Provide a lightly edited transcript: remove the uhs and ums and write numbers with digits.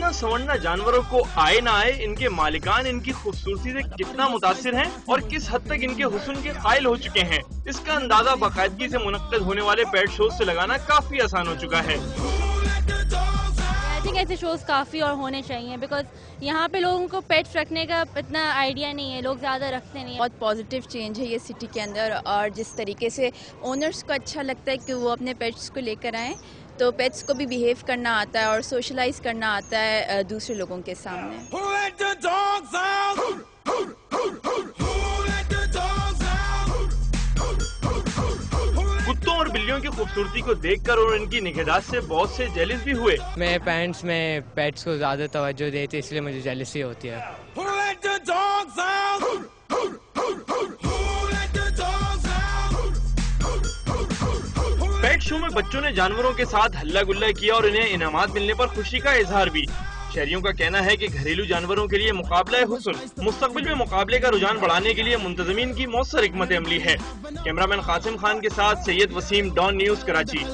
ڈھونڈنا سنورنا جانوروں کو آئے نہ آئے، ان کے مالکان ان کی خوبصورتی سے کتنا متاثر ہیں اور کس حد تک ان کے حسن کے قائل ہو چکے ہیں، اس کا اندازہ باقاعدگی سے منعقد ہونے والے پیٹ شوز سے لگانا کافی آسان ہو چکا ہے۔ ایسے شوز کافی اور ہونے چاہیے، بیکاز یہاں پہ لوگوں کو پیٹس رکھنے کا اتنا آئیڈیا نہیں ہے، لوگ زیادہ رکھتے نہیں ہیں۔ بہت پازیٹیو چینج ہے یہ سٹی کے اندر، اور جس طریقے سے اونرز کو اچھا لگتا ہے کہ وہ اپنے پیٹس کو لے کر آئیں، تو پیٹس کو بھی بیہیو کرنا آتا ہے اور سوشلائز کرنا آتا ہے دوسرے لوگوں کے سامنے۔ کتوں اور بلیوں کی خوبصورتی کو دیکھ کر اور ان کی نگہداشت سے بہت سے جیلس بھی ہوئے۔ میرے پیرنٹس میں پیٹس کو زیادہ توجہ دیتے، اس لیے مجھے جیلسی ہوتی ہے۔ پیٹ شو میں بچوں نے جانوروں کے ساتھ ہلہ گلہ کیا اور انہیں انعامات ملنے پر خوشی کا اظہار بھی۔ شہریوں کا کہنا ہے کہ گھریلو جانوروں کے لیے مقابلہ حسن مستقبل میں مقابلے کا رجحان بڑھانے کے لیے منتظمین کی مؤثر حکمت عملی ہے۔ کیمرہ مین قاسم خان کے ساتھ سید وسیم، ڈان نیوز، کراچی۔